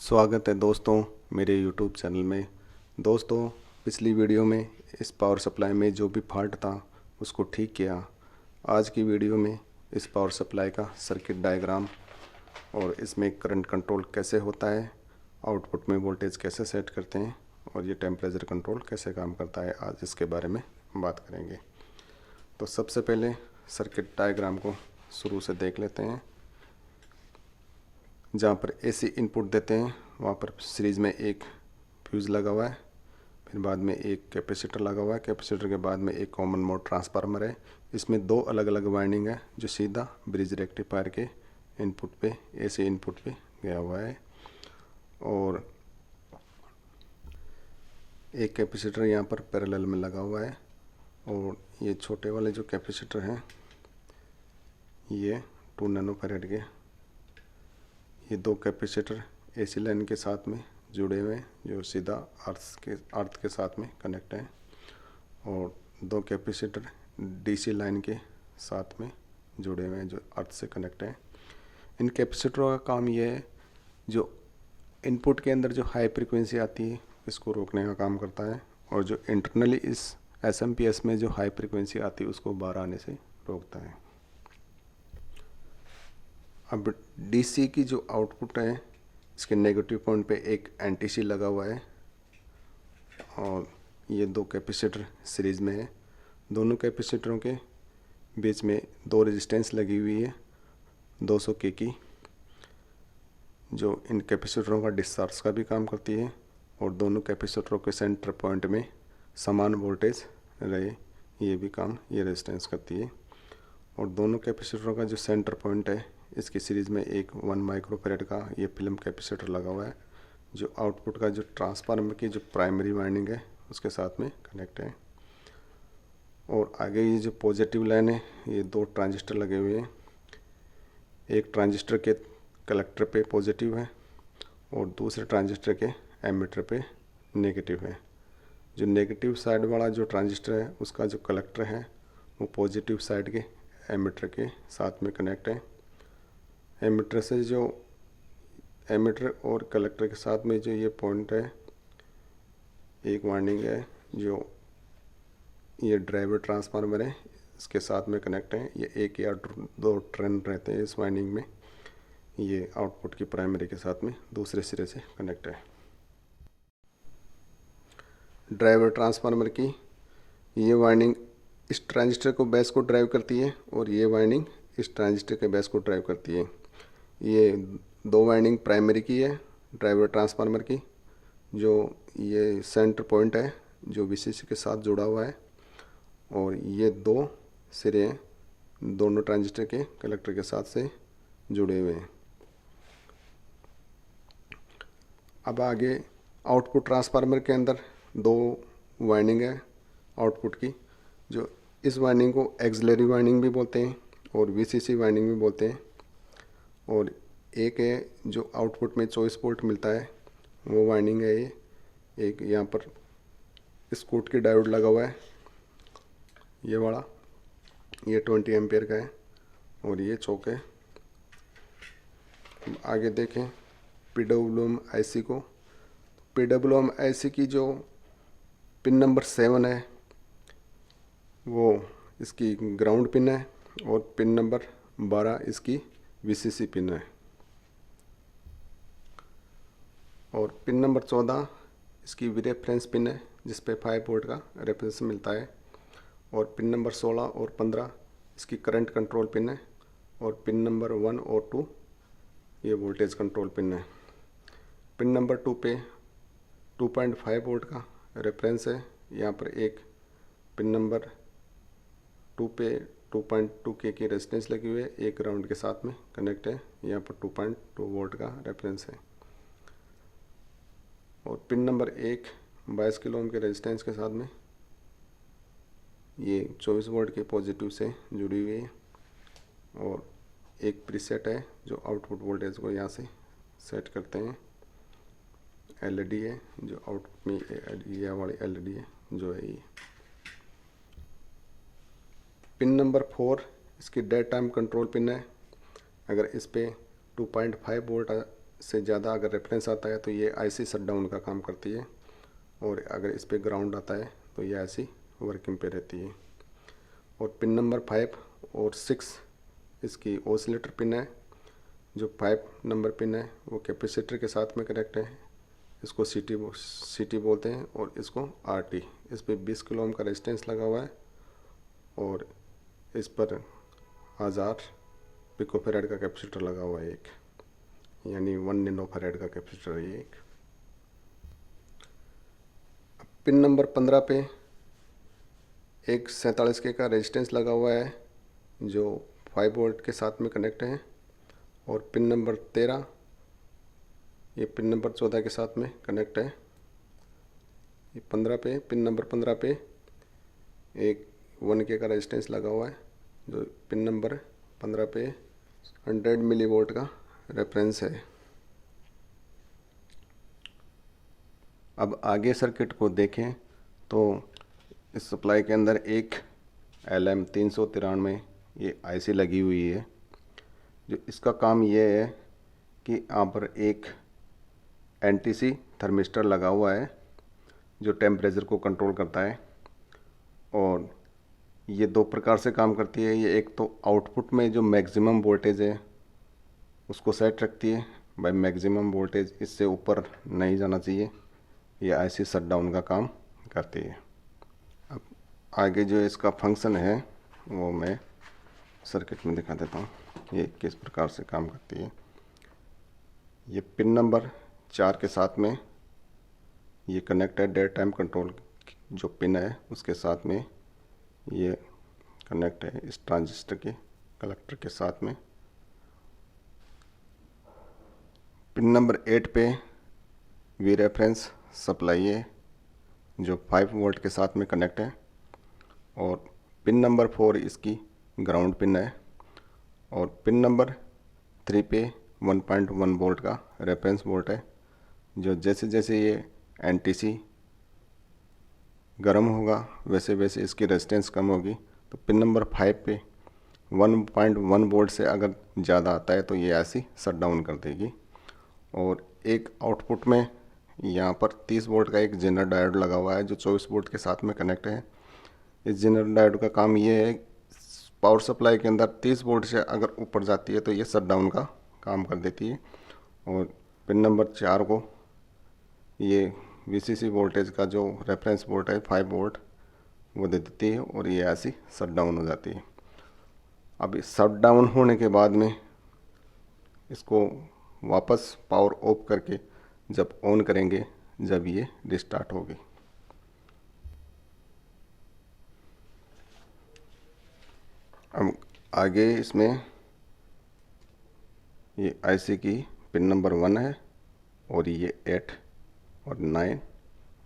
स्वागत है दोस्तों मेरे YouTube चैनल में। दोस्तों, पिछली वीडियो में इस पावर सप्लाई में जो भी फॉल्ट था उसको ठीक किया। आज की वीडियो में इस पावर सप्लाई का सर्किट डायग्राम और इसमें करंट कंट्रोल कैसे होता है, आउटपुट में वोल्टेज कैसे सेट करते हैं और ये टेम्परेचर कंट्रोल कैसे काम करता है, आज इसके बारे में बात करेंगे। तो सबसे पहले सर्किट डायग्राम को शुरू से देख लेते हैं। जहाँ पर एसी इनपुट देते हैं वहाँ पर सीरीज़ में एक फ्यूज़ लगा हुआ है, फिर बाद में एक कैपेसिटर लगा हुआ है, कैपेसिटर के बाद में एक कॉमन मोड ट्रांसफार्मर है। इसमें दो अलग अलग वाइंडिंग है जो सीधा ब्रिज रेक्टिफायर के इनपुट पे, एसी इनपुट पे गया हुआ है। और एक कैपेसिटर यहाँ पर पैरेलल में लगा हुआ है। और ये छोटे वाले जो कैपेसिटर हैं ये 2 नैनोफैरेड के, ये दो कैपेसिटर एसी लाइन के साथ में जुड़े हुए हैं जो सीधा अर्थ के साथ में कनेक्ट हैं, और दो कैपेसिटर डीसी लाइन के साथ में जुड़े हुए हैं जो अर्थ से कनेक्ट हैं। इन कैपेसिटरों का काम ये है, जो इनपुट के अंदर जो हाई फ्रीक्वेंसी आती है इसको रोकने का काम करता है, और जो इंटरनली इस एसएमपीएस में जो हाई फ्रीक्वेंसी आती है उसको बाहर आने से रोकता है। अब डीसी की जो आउटपुट है इसके नेगेटिव पॉइंट पे एक एंटीसी लगा हुआ है, और ये दो कैपेसिटर सीरीज़ में है। दोनों कैपेसिटरों के बीच में दो रेजिस्टेंस लगी हुई है 200 के की, जो इन कैपेसिटरों का डिस्चार्ज का भी काम करती है, और दोनों कैपेसिटरों के सेंटर पॉइंट में समान वोल्टेज रहे ये भी काम ये रेजिस्टेंस करती है। और दोनों कैपेसिटरों का जो सेंटर पॉइंट है इसकी सीरीज़ में एक 1 माइक्रोफैरेड का ये फिल्म कैपेसिटर लगा हुआ है जो आउटपुट का जो ट्रांसफार्मर की जो प्राइमरी वाइंडिंग है उसके साथ में कनेक्ट है। और आगे ये जो पॉजिटिव लाइन है ये दो ट्रांजिस्टर लगे हुए हैं, एक ट्रांजिस्टर के कलेक्टर पे पॉजिटिव है और दूसरे ट्रांजिस्टर के एमिटर पे नेगेटिव है। जो नेगेटिव साइड वाला जो ट्रांजिस्टर है उसका जो कलेक्टर है वो पॉजिटिव साइड के एमिटर के साथ में कनेक्ट है। एमिटर से जो एमिटर और कलेक्टर के साथ में जो ये पॉइंट है एक वाइंडिंग है जो ये ड्राइवर ट्रांसफार्मर है इसके साथ में कनेक्ट है। ये एक या दो टर्न रहते हैं इस वाइंडिंग में, ये आउटपुट की प्राइमरी के साथ में दूसरे सिरे से कनेक्ट है। ड्राइवर ट्रांसफार्मर की ये वाइंडिंग इस ट्रांजिस्टर को बेस को ड्राइव करती है और ये वाइंडिंग इस ट्रांजिस्टर के बेस को ड्राइव करती है। ये दो वाइंडिंग प्राइमरी की है ड्राइवर ट्रांसफार्मर की, जो ये सेंटर पॉइंट है जो वीसीसी के साथ जुड़ा हुआ है, और ये दो सिरे दोनों ट्रांजिस्टर के कलेक्टर के साथ से जुड़े हुए हैं। अब आगे आउटपुट ट्रांसफार्मर के अंदर दो वाइंडिंग है आउटपुट की, जो इस वाइंडिंग को एक्सिलरी वाइंडिंग भी बोलते हैं और वीसीसी वाइंडिंग भी बोलते हैं। और एक है जो आउटपुट में चॉइस पोर्ट मिलता है वो वाइंडिंग है ये, एक यहाँ पर स्कूट की डायोड लगा हुआ है ये वाला, ये 20 एम्पियर का है और ये चौक है। आगे देखें पीडब्ल्यूएम आईसी को, पीडब्ल्यूएम आईसी की जो पिन नंबर 7 है वो इसकी ग्राउंड पिन है और पिन नंबर 12 इसकी वीसीसी पिन है, और पिन नंबर 14 इसकी रेफरेंस पिन है जिस पे 5 वोल्ट का रेफरेंस मिलता है, और पिन नंबर 16 और 15 इसकी करंट कंट्रोल पिन है, और पिन नंबर 1 और 2 ये वोल्टेज कंट्रोल पिन है। पिन नंबर 2 पे 2.5 वोल्ट का रेफरेंस है, यहाँ पर एक पिन नंबर 2 पे 2.2 के की रेजिस्टेंस लगी हुई है, एक ग्राउंड के साथ में कनेक्ट है, यहाँ पर 2.2 वोल्ट का रेफरेंस है। और पिन नंबर 1 22 किलो ओम के रेजिस्टेंस के साथ में ये 24 वोल्ट के पॉजिटिव से जुड़ी हुई है, और एक प्रीसेट है जो आउटपुट वोल्टेज को यहाँ से सेट करते हैं। एलईडी है जो आउटपुट में ये वाली एलईडी है जो है ये। पिन नंबर 4 इसकी डेड टाइम कंट्रोल पिन है, अगर इस पे 2.5 वोल्ट से ज़्यादा अगर रेफरेंस आता है तो ये आईसी शट डाउन का काम करती है, और अगर इस पर ग्राउंड आता है तो ये आईसी वर्किंग पे रहती है। और पिन नंबर 5 और 6 इसकी ओसिलेटर पिन है। जो 5 नंबर पिन है वो कैपेसिटर के साथ में कनेक्ट है, इसको सीटी बोलते हैं, और इसको आरटी। इस पर 20 किलो ओम का रेजिस्टेंस लगा हुआ है, और इस पर 1000 पिकोफेराड का कैपेसिटर लगा हुआ है एक, यानी 1 नैनो फैराड का कैपेसिटर है एक। पिन नंबर 15 पे एक 47 के का रेजिस्टेंस लगा हुआ है जो 5 वोल्ट के साथ में कनेक्ट है। और पिन नंबर 13 ये पिन नंबर 14 के साथ में कनेक्ट है। ये 15 पे, पिन नंबर 15 पे एक 1 के का रेजिस्टेंस लगा हुआ है जो पिन नंबर 15 पे 100 मिली वोल्ट का रेफरेंस है। अब आगे सर्किट को देखें तो इस सप्लाई के अंदर एक LM393 ये आईसी लगी हुई है। जो इसका काम ये है कि यहाँ पर एक एनटीसी थर्मिस्टर लगा हुआ है जो टेम्परेचर को कंट्रोल करता है, और ये 2 प्रकार से काम करती है। ये एक तो आउटपुट में जो मैक्सिमम वोल्टेज है उसको सेट रखती है, भाई मैक्सिमम वोल्टेज इससे ऊपर नहीं जाना चाहिए। ये आईसी शट डाउन का काम करती है। अब आगे जो इसका फंक्शन है वो मैं सर्किट में दिखा देता हूँ, ये किस प्रकार से काम करती है। ये पिन नंबर 4 के साथ में ये कनेक्ट है, डेट टाइम कंट्रोल जो पिन है उसके साथ में ये कनेक्ट है इस ट्रांजिस्टर के कलेक्टर के साथ में। पिन नंबर 8 पे वी रेफरेंस सप्लाई है जो 5 वोल्ट के साथ में कनेक्ट है, और पिन नंबर 4 इसकी ग्राउंड पिन है। और पिन नंबर 3 पे 1.1 वोल्ट का रेफरेंस वोल्ट है, जो जैसे जैसे ये एनटीसी गर्म होगा वैसे वैसे इसकी रेजिस्टेंस कम होगी। तो पिन नंबर 5 पे 1.1 वोल्ट से अगर ज़्यादा आता है तो ये ऐसी शट डाउन कर देगी। और एक आउटपुट में यहाँ पर 30 वोल्ट का एक जेनर डायोड लगा हुआ है जो 24 वोल्ट के साथ में कनेक्ट है। इस जेनर डायोड का काम ये है, पावर सप्लाई के अंदर 30 वोल्ट से अगर ऊपर जाती है तो ये शट डाउन का काम कर देती है। और पिन नंबर 4 को ये वीसीसी वोल्टेज का जो रेफरेंस वोल्ट है 5 वोल्ट वो दे देती है, और ये ऐसी शट डाउन हो जाती है। अब शट डाउन होने के बाद में इसको वापस पावर ऑफ करके जब ऑन करेंगे जब ये रिस्टार्ट होगी। अब आगे इसमें ये आईसी की पिन नंबर 1 है, और ये 8 और 9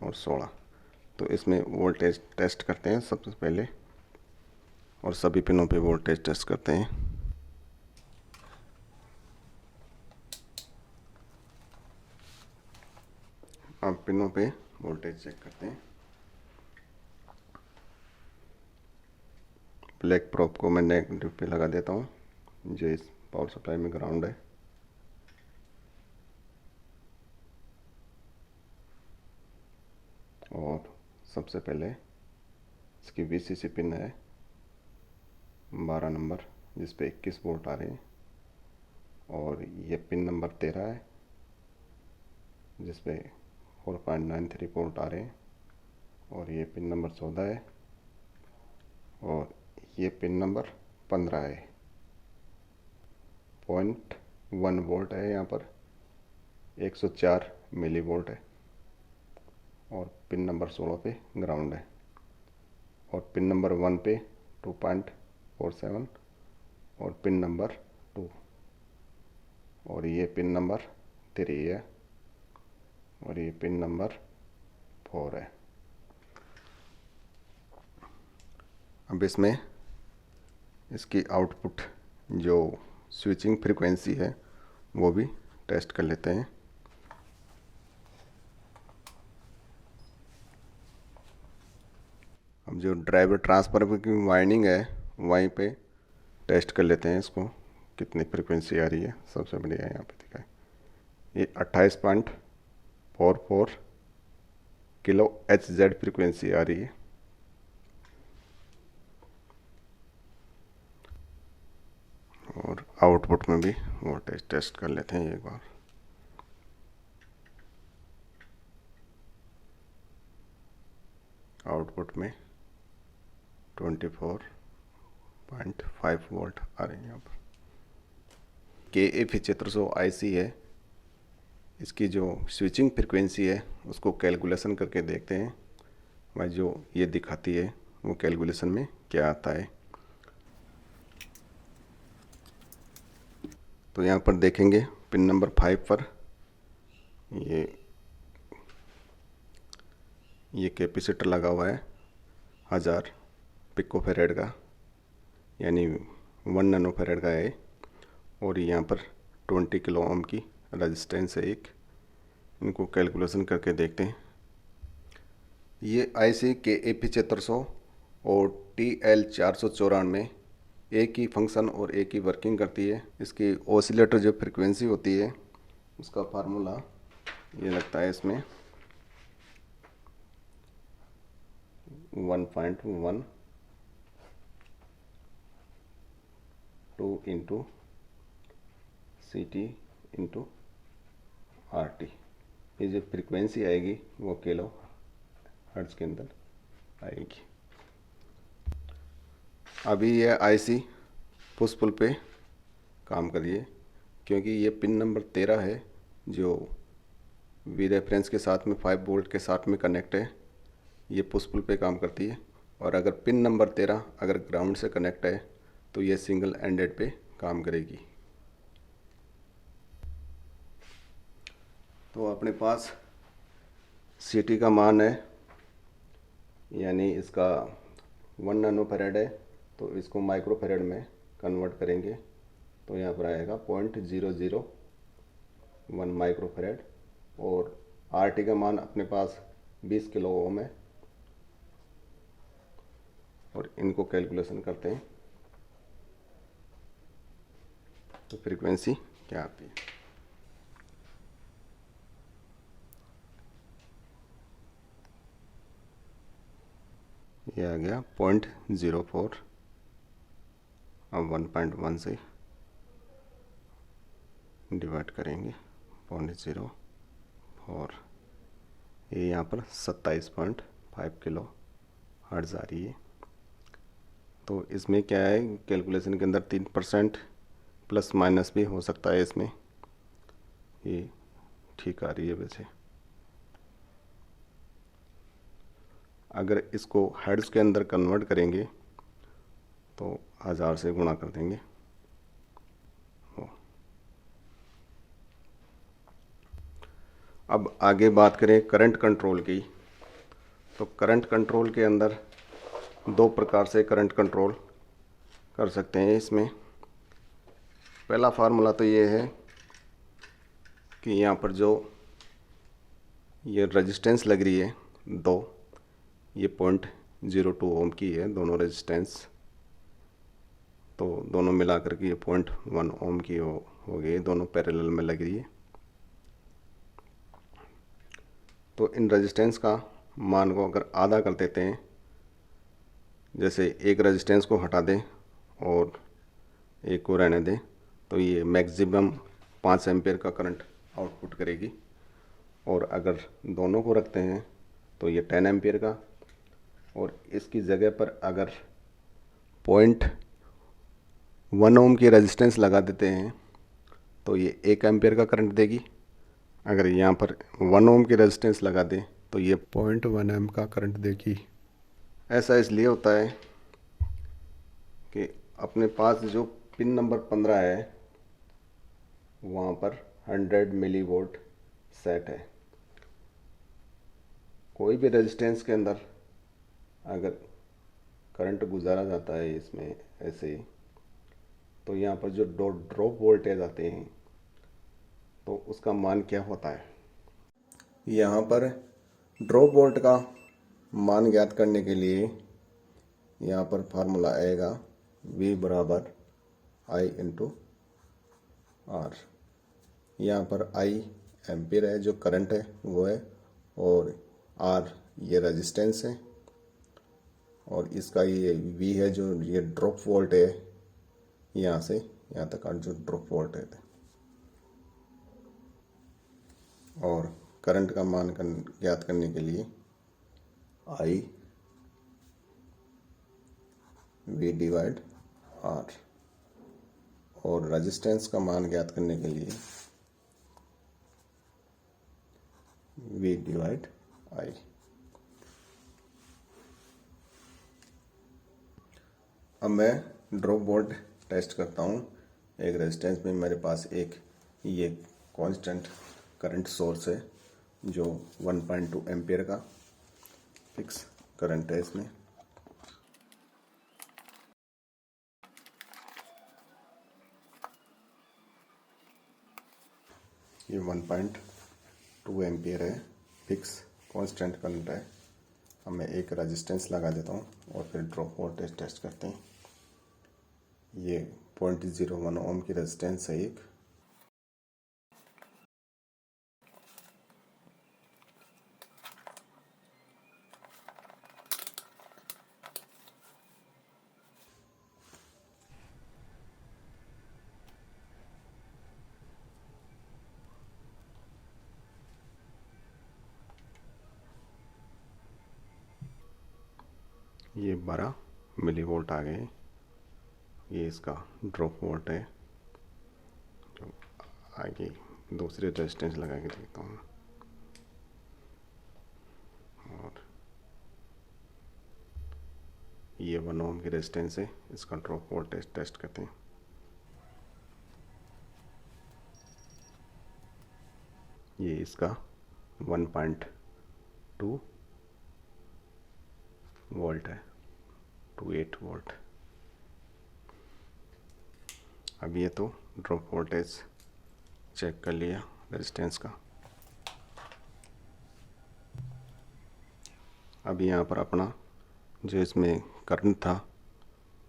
और 16। तो इसमें वोल्टेज टेस्ट करते हैं सबसे पहले, और सभी पिनों पे वोल्टेज टेस्ट करते हैं। अब पिनों पे वोल्टेज चेक करते हैं। ब्लैक प्रोब को मैं नेगेटिव पे लगा देता हूँ, जो इस पावर सप्लाई में ग्राउंड है। और सबसे पहले इसकी वीसीसी पिन है 12 नंबर जिस पे 21 वोल्ट आ रहे हैं, और ये पिन नंबर 13 है जिस पे 4.93 वोल्ट आ रहे हैं, और ये पिन नंबर 14 है, और ये पिन नंबर 15 है। 0.1 वोल्ट है यहाँ पर, 104 मिली वोल्ट है, और पिन नंबर 16 पे ग्राउंड है, और पिन नंबर 1 पे 2.47, और पिन नंबर 2, और ये पिन नंबर 3 है, और ये पिन नंबर 4 है। अब इसमें इसकी आउटपुट जो स्विचिंग फ्रीक्वेंसी है वो भी टेस्ट कर लेते हैं। अब जो ड्राइवर ट्रांसफर की वाइंडिंग है वहीं पे टेस्ट कर लेते हैं इसको कितनी फ्रीक्वेंसी आ रही है। सबसे बढ़िया यहाँ पे दिखाए ये 28.44 किलो HZ फ्रीक्वेंसी आ रही है। और आउटपुट में भी वोल्टेज टेस्ट कर लेते हैं एक बार। आउटपुट में 24.5 वोल्ट आ रही है यहाँ पर। KA7500 IC है, इसकी जो स्विचिंग फ्रीक्वेंसी है उसको कैलकुलेशन करके देखते हैं भाई जो ये दिखाती है वो कैलकुलेशन में क्या आता है। तो यहाँ पर देखेंगे पिन नंबर 5 पर ये कैपेसिटर लगा हुआ है 1000 पिकोफेरेड का, यानी 1 नैनोफेरेड का है। और यहाँ पर 20 किलो ओम की रेजिस्टेंस है एक। इनको कैलकुलेशन करके देखते हैं। ये IC KA7500 और TL494 एक ही फंक्शन और एक ही वर्किंग करती है। इसकी ऑसिलेटर जो फ्रीक्वेंसी होती है उसका फार्मूला ये लगता है इसमें 1.1 2 इंटू CT इंटू RT। ये जो फ्रीक्वेंसी आएगी वो किलो हर्ट्ज के अंदर आएगी। अभी ये IC पुश पुल पे काम करिए, क्योंकि ये पिन नंबर 13 है जो वी रेफरेंस के साथ में 5 वोल्ट के साथ में कनेक्ट है। ये पुश पुल पे काम करती है। और अगर पिन नंबर 13 अगर ग्राउंड से कनेक्ट है तो ये सिंगल एंडेड पे काम करेगी। तो अपने पास CT का मान है, यानी इसका 1 नैनोफेरेड है, तो इसको माइक्रोफेरेड में कन्वर्ट करेंगे तो यहाँ पर आएगा 0.001 माइक्रोफेरेड। और RT का मान अपने पास 20 किलो ओम है। और इनको कैलकुलेशन करते हैं तो फ्रीक्वेंसी क्या आती है। ये आ गया 0.04। अब 1.1 से डिवाइड करेंगे 0.04। ये यहाँ पर 27.5 किलो हर्ट्ज आ रही है। तो इसमें क्या है, कैलकुलेशन के अंदर 3% प्लस माइनस भी हो सकता है। इसमें ये ठीक आ रही है। वैसे अगर इसको हर्ट्ज के अंदर कन्वर्ट करेंगे तो 1000 से गुणा कर देंगे। अब आगे बात करें करंट कंट्रोल की, तो करंट कंट्रोल के अंदर 2 प्रकार से करंट कंट्रोल कर सकते हैं। इसमें पहला फार्मूला तो ये है कि यहाँ पर जो ये रेजिस्टेंस लग रही है 2, ये 0.02 ओम की है दोनों रेजिस्टेंस, तो दोनों मिलाकर के ये 0.1 ओम की हो गई, दोनों पैरेलल में लग रही है। तो इन रेजिस्टेंस का मान को अगर आधा कर देते हैं, जैसे एक रेजिस्टेंस को हटा दें और एक को रहने दें, तो ये मैक्सिमम 5 एम्पियर का करंट आउटपुट करेगी। और अगर दोनों को रखते हैं तो ये 10 एम्पियर का, और इसकी जगह पर अगर 0.1 ओम की रेजिस्टेंस लगा देते हैं तो ये 1 एम्पियर का करंट देगी। अगर यहाँ पर 1 ओम की रेजिस्टेंस लगा दें तो ये 0.1 एम का करंट देगी। ऐसा इसलिए होता है कि अपने पास जो पिन नंबर 15 है वहाँ पर 100 मिली वोल्ट सेट है। कोई भी रेजिस्टेंस के अंदर अगर करंट गुजारा जाता है इसमें ऐसे, तो यहाँ पर जो ड्रॉप वोल्टेज आते हैं तो उसका मान क्या होता है। यहाँ पर ड्रॉप वोल्ट का मान ज्ञात करने के लिए यहाँ पर फार्मूला आएगा V बराबर I इंटू R। यहाँ पर I एम्पियर है जो करंट है वो है, और आर ये रेजिस्टेंस है, और इसका ये वी है जो ये ड्रॉप वोल्ट है, यहाँ से यहाँ तक का जो ड्रॉप वोल्ट है। और करंट का मान ज्ञात करने के लिए आई वी डिवाइड आर, और रेजिस्टेंस का मान ज्ञात करने के लिए वी डिवाइड आई। अब मैं ड्रॉप वोल्ट टेस्ट करता हूँ। एक रेजिस्टेंस में मेरे पास एक ये कांस्टेंट करंट सोर्स है जो 1.2 एम्पियर का फिक्स करंट है। इसमें ये 1.2 एम्पियर है, फिक्स कांस्टेंट करंट है। अब मैं एक रेजिस्टेंस लगा देता हूँ और फिर ड्रॉप वोल्टेज टेस्ट करते हैं। ये 0.01 ओम की रेजिस्टेंस है एक। ये 12 मिली वोल्ट आ गए। ये इसका ड्रॉप वोल्ट है। जो आगे दूसरी रेजिस्टेंस लगा के देखता हूँ, और ये 1 ओम की रेजिस्टेंस है। इसका ड्रॉप वोल्टेज टेस्ट करते हैं। ये इसका 1.2 वोल्ट है, 28 वोल्ट। अब ये तो ड्रॉप वोल्टेज चेक कर लिया रेजिस्टेंस का। अब यहाँ पर अपना जो इसमें करंट था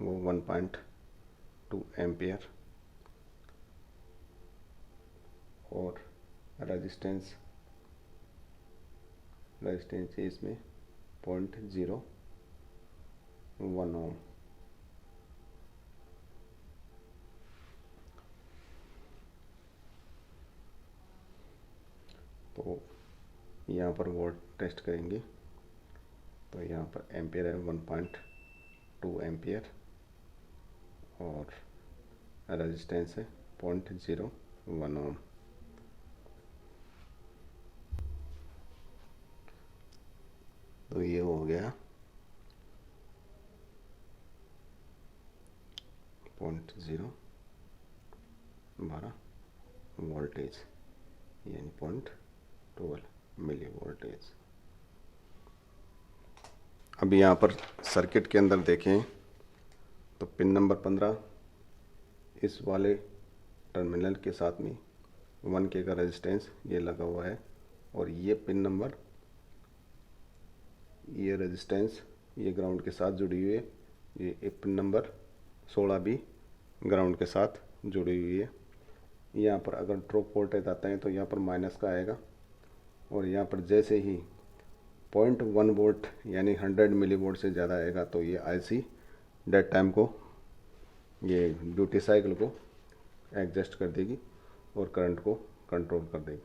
वो 1.2 एम्पियर, और रेजिस्टेंस है इसमें 0.01 ओम। तो यहाँ पर वोल्ट टेस्ट करेंगे, तो यहाँ पर एम्पियर है 1.2 एम्पियर, और रेजिस्टेंस है 0.01 ओम। तो ये हो गया 0.012 वोल्टेज, यानी 0.12 मिली वोल्टेज। अब यहाँ पर सर्किट के अंदर देखें तो पिन नंबर 15 इस वाले टर्मिनल के साथ में 1K का रेजिस्टेंस ये लगा हुआ है, और ये पिन नंबर, ये रेजिस्टेंस ये ग्राउंड के साथ जुड़ी हुई है। ये पिन नंबर 16 भी ग्राउंड के साथ जुड़ी हुई है। यहाँ पर अगर ड्रॉप वोल्टेज आता है तो यहाँ पर माइनस का आएगा, और यहाँ पर जैसे ही 0.1 वोल्ट यानी 100 मिली वोल्ट से ज़्यादा आएगा तो ये आईसी डेट टाइम को, ये ड्यूटी साइकिल को एडजस्ट कर देगी और करंट को कंट्रोल कर देगी।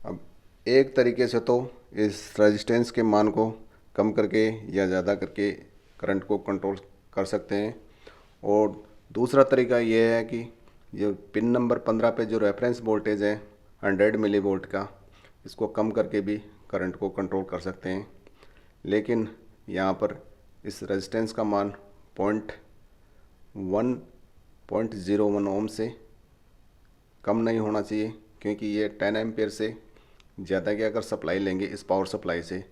अब एक तरीके से तो इस रेजिस्टेंस के मान को कम करके या ज़्यादा करके करंट को कंट्रोल कर सकते हैं, और दूसरा तरीका ये है कि ये पिन नंबर 15 पे जो रेफरेंस वोल्टेज है 100 मिली वोल्ट का, इसको कम करके भी करंट को कंट्रोल कर सकते हैं। लेकिन यहाँ पर इस रेजिस्टेंस का मान 0.01 ओम से कम नहीं होना चाहिए, क्योंकि ये 10 एम्पियर से ज़्यादा की अगर सप्लाई लेंगे इस पावर सप्लाई से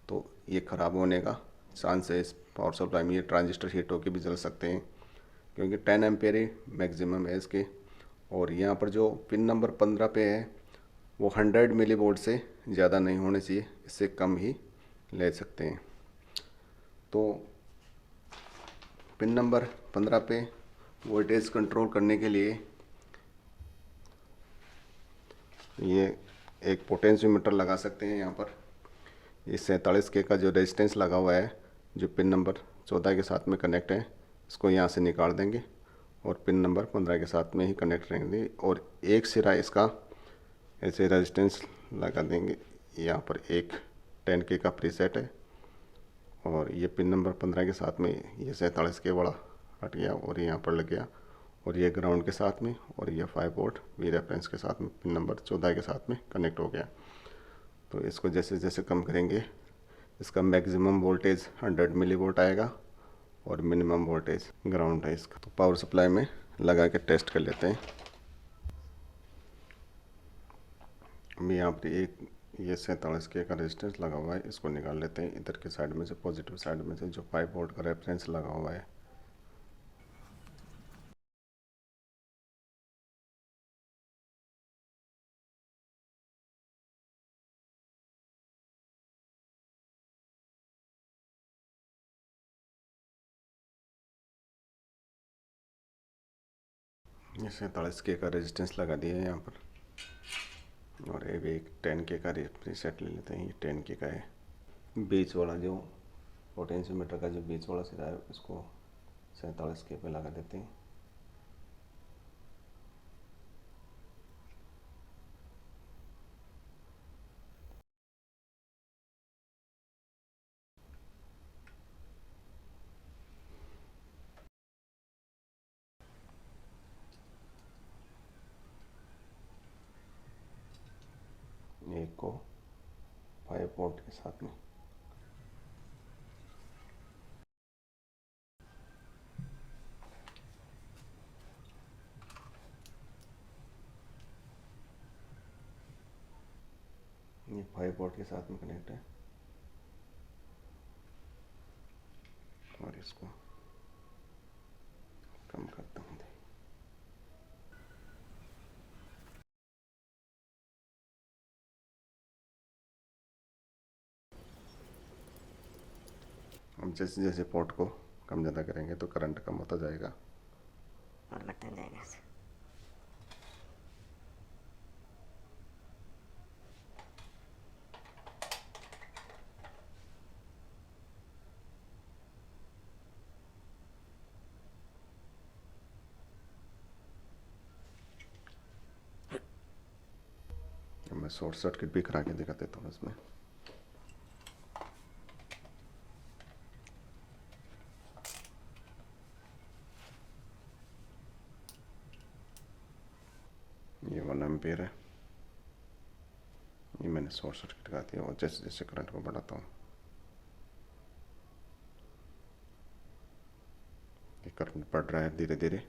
तो ये ख़राब होने का चांस है। इस पावर सप्लाई में ये ट्रांजिस्टर हीट होकर भी जल सकते हैं, क्योंकि 10 एम्पियर ही मैक्सिमम है इसके। और यहाँ पर जो पिन नंबर 15 पे है वो 100 मिली वोल्ट से ज़्यादा नहीं होने चाहिए, इससे कम ही ले सकते हैं। तो पिन नंबर 15 पे वोल्टेज कंट्रोल करने के लिए ये एक पोटेंशियोमीटर लगा सकते हैं यहाँ पर। ये 47K का जो रेजिस्टेंस लगा हुआ है, जो पिन नंबर 14 के साथ में कनेक्ट है, इसको यहाँ से निकाल देंगे और पिन नंबर 15 के साथ में ही कनेक्ट रहेंगे और एक सिरा इसका ऐसे रेजिस्टेंस लगा देंगे। यहाँ पर एक 10K का प्रीसेट है और ये पिन नंबर 15 के साथ में ये 47K वाला हट गया और यहाँ पर लग गया और ये ग्राउंड के साथ में और ये 5 वोल्ट वी रेफरेंस के साथ में पिन नंबर 14 के साथ में कनेक्ट हो गया। तो इसको जैसे जैसे कम करेंगे इसका मैक्सिमम वोल्टेज 100 मिली वोल्ट आएगा और मिनिमम वोल्टेज ग्राउंड है इसका। तो पावर सप्लाई में लगा के टेस्ट कर लेते हैं। अभी यहाँ पर एक ये 47K का रेजिस्टेंस लगा हुआ है, इसको निकाल लेते हैं इधर के साइड में से, पॉजिटिव साइड में से, जो 5 वोल्ट का रेफरेंस लगा हुआ है। ये 47K का रेजिस्टेंस लगा दिया है यहाँ पर और ये भी एक 10K का प्रीसेट ले लेते हैं। ये 10K का है। बीच वाला जो पोटेंशियोमीटर का जो बीच वाला सिरा है उसको 47K पे लगा देते हैं। एक को 5 वोल्ट के साथ में ये 5 वोल्ट के साथ में कनेक्ट है और इसको कम करता हूँ। अब जैसे जैसे पोर्ट को कम ज़्यादा करेंगे तो करंट कम होता जाएगा और बढ़ता जाएगा। मैं शॉर्ट सर्किट भी करा के दिखा देता हूँ इसमें। ये 1 एम्पियर है, ये मैंने शॉर्ट सर्किट करा दिया और जैसे जैसे करंट को बढ़ाता हूँ ये करंट बढ़ रहा है धीरे धीरे।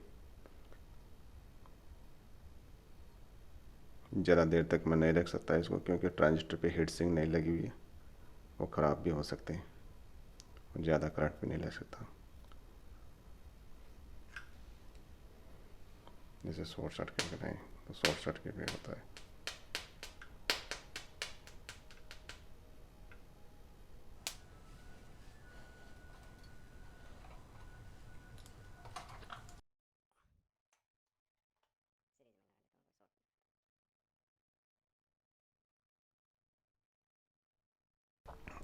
ज़्यादा देर तक मैं नहीं रख सकता इसको क्योंकि ट्रांजिस्टर पे हीट सिंक नहीं लगी हुई है, वो ख़राब भी हो सकते हैं और ज़्यादा करंट भी नहीं ले सकता। जैसे शॉर्ट सर्किट कराएं तो शॉर्ट सर्किट भी होता है।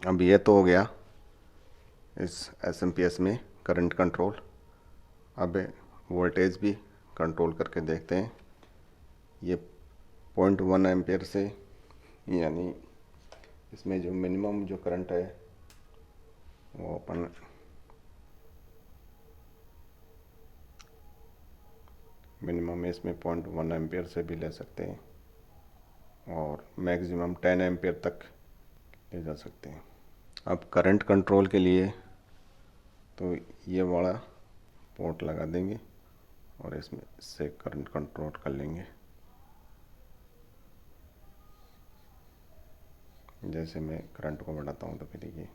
अब ये तो हो गया इस SMPS में करंट कंट्रोल। अब वोल्टेज भी कंट्रोल करके देखते हैं। ये 0.1 एम्पियर से, यानी इसमें जो मिनिमम जो करंट है वो अपन मिनिमम इसमें 0.1 एम्पियर से भी ले सकते हैं और मैक्सिमम 10 एम्पियर तक ले जा सकते हैं। अब करंट कंट्रोल के लिए तो ये वाला पोर्ट लगा देंगे और इसमें से करंट कंट्रोल कर लेंगे। जैसे मैं करंट को बढ़ाता हूँ तो फिर देखिए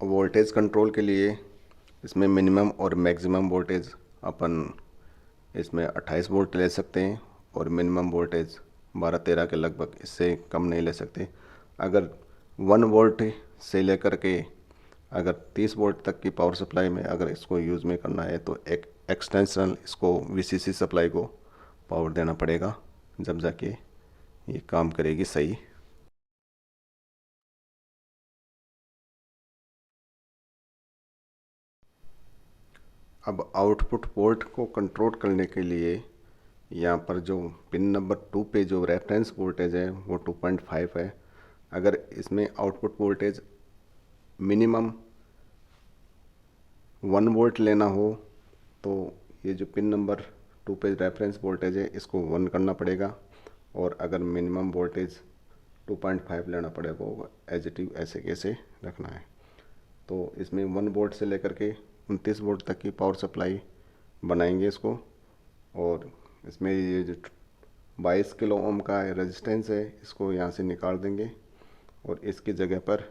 वोल्टेज कंट्रोल के लिए इसमें मिनिमम और मैक्सिमम वोल्टेज अपन इसमें 28 वोल्ट ले सकते हैं और मिनिमम वोल्टेज 12-13 के लगभग, इससे कम नहीं ले सकते। अगर 1 वोल्ट से लेकर के अगर 30 वोल्ट तक की पावर सप्लाई में अगर इसको यूज़ में करना है तो एक एक्सटेंशनल इसको वीसीसी सप्लाई को पावर देना पड़ेगा, जब जाके ये काम करेगी सही। अब आउटपुट पोर्ट को कंट्रोल करने के लिए यहाँ पर जो पिन नंबर 2 पे जो रेफरेंस वोल्टेज है वो 2.5 है। अगर इसमें आउटपुट वोल्टेज मिनिमम 1 वोल्ट लेना हो तो ये जो पिन नंबर 2 पे रेफरेंस वोल्टेज है इसको 1 करना पड़ेगा, और अगर मिनिमम वोल्टेज 2.5 लेना पड़ेगा वो एज इट इज ऐसे कैसे रखना है। तो इसमें 1 वोल्ट से लेकर के 29 वोल्ट तक की पावर सप्लाई बनाएंगे इसको। और इसमें ये जो 22 किलो ओम का रेजिस्टेंस है इसको यहाँ से निकाल देंगे, और इसकी जगह पर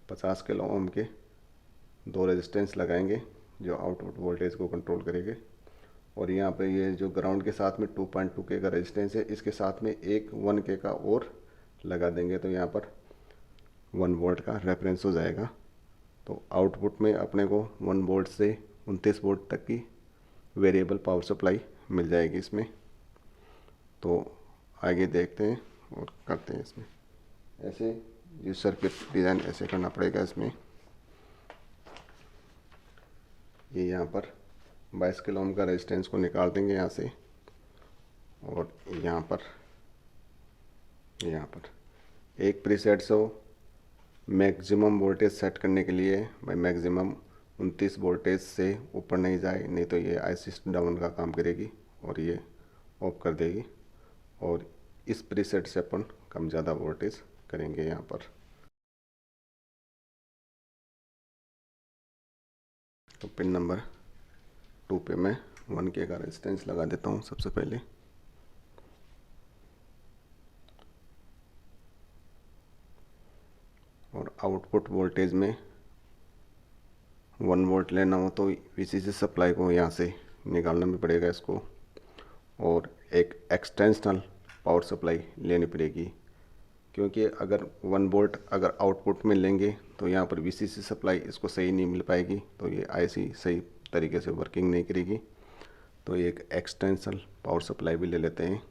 50 किलो ओम के 2 रेजिस्टेंस लगाएंगे जो आउटपुट वोल्टेज को कंट्रोल करेंगे। और यहाँ पे ये जो ग्राउंड के साथ में 2.2 के का रेजिस्टेंस है इसके साथ में एक 1 के का और लगा देंगे, तो यहाँ पर 1 वोल्ट का रेफरेंस हो जाएगा। तो आउटपुट में अपने को 1 वोल्ट से 29 वोल्ट तक की वेरिएबल पावर सप्लाई मिल जाएगी इसमें। तो आगे देखते हैं और करते हैं इसमें। ऐसे ये सर्किट डिज़ाइन ऐसे करना पड़ेगा इसमें। ये यहाँ पर 22 किलो ओम का रेजिस्टेंस को निकाल देंगे यहाँ से, और यहाँ पर एक प्रीसेट से मैक्सिमम वोल्टेज सेट करने के लिए भाई मैक्सिमम 29 वोल्टेज से ऊपर नहीं जाए, नहीं तो ये आईसी डाउन का काम करेगी और ये ऑफ कर देगी। और इस प्रीसेट से अपन कम ज़्यादा वोल्टेज करेंगे यहाँ पर। तो पिन नंबर 2 पे मैं 1 के का रेजिस्टेंस लगा देता हूँ सबसे पहले। और आउटपुट वोल्टेज में 1 वोल्ट लेना हो तो वीसीसी सप्लाई को यहाँ से निकालना भी पड़ेगा इसको, और एक एक्सटेंशनल पावर सप्लाई लेनी पड़ेगी, क्योंकि अगर 1 वोल्ट अगर आउटपुट में लेंगे तो यहाँ पर वीसीसी सप्लाई इसको सही नहीं मिल पाएगी, तो ये आईसी सही तरीके से वर्किंग नहीं करेगी। तो एक एक्सटेंशनल पावर सप्लाई भी ले लेते हैं।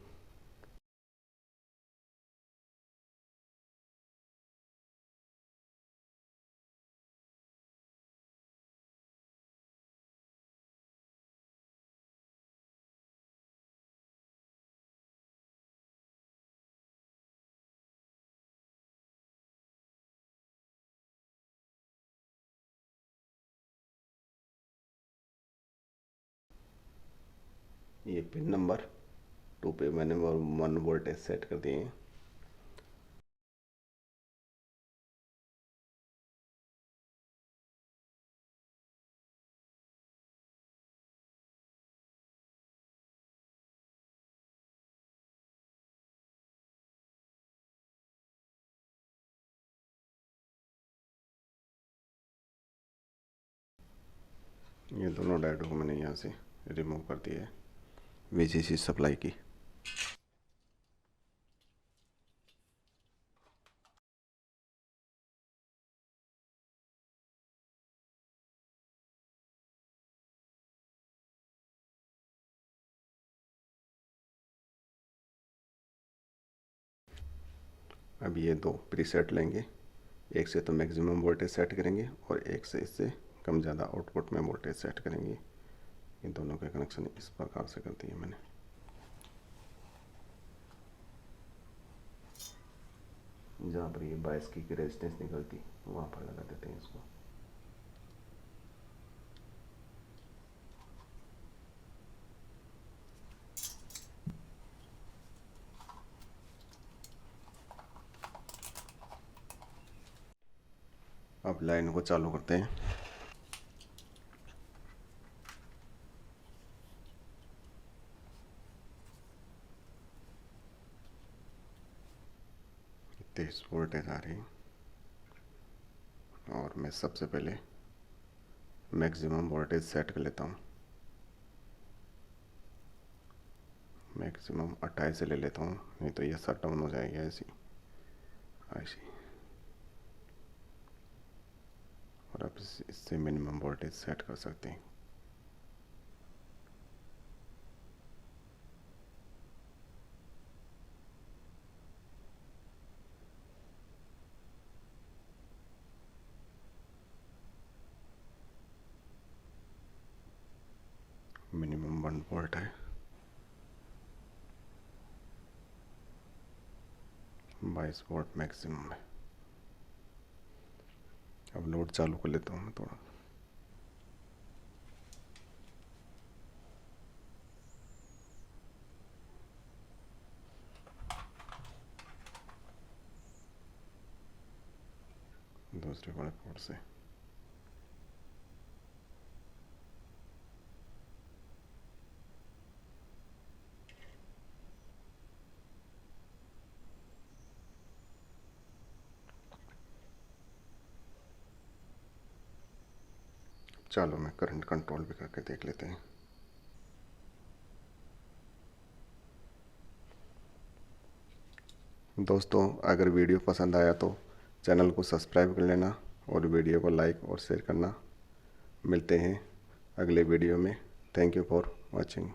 ये पिन नंबर 2 पे मैंने 1 वोल्टेज सेट कर दिए हैं। ये दोनों डायोड को मैंने यहाँ से रिमूव कर दिया है वीसीसी सप्लाई की। अब ये 2 प्रीसेट लेंगे, एक से तो मैक्सिमम वोल्टेज सेट करेंगे और एक से इससे कम ज़्यादा आउटपुट में वोल्टेज सेट करेंगे। इन दोनों के कनेक्शन इस प्रकार से कर दिए मैंने। जहाँ पर ये 22 की रेजिस्टेंस निकलती वहाँ पर लगा देते हैं इसको। अब लाइन को चालू करते हैं। तेईस वोल्टेज आ रही, और मैं सबसे पहले मैक्सिमम वोल्टेज सेट कर लेता हूँ। मैक्सिमम 28 से ले लेता हूँ, नहीं तो ये शट डाउन हो जाएगी ऐसी। और आप इससे मिनिमम वोल्टेज सेट कर सकते हैं। मिनिमम 1 वोल्ट है, 22 वोल्ट मैक्सिमम है। अब लोड चालू कर लेता हूँ मैं थोड़ा। दूसरे वाले पोर्ट से चलो मैं करंट कंट्रोल भी करके देख लेते हैं। दोस्तों, अगर वीडियो पसंद आया तो चैनल को सब्सक्राइब कर लेना और वीडियो को लाइक और शेयर करना। मिलते हैं अगले वीडियो में। Thank you for watching.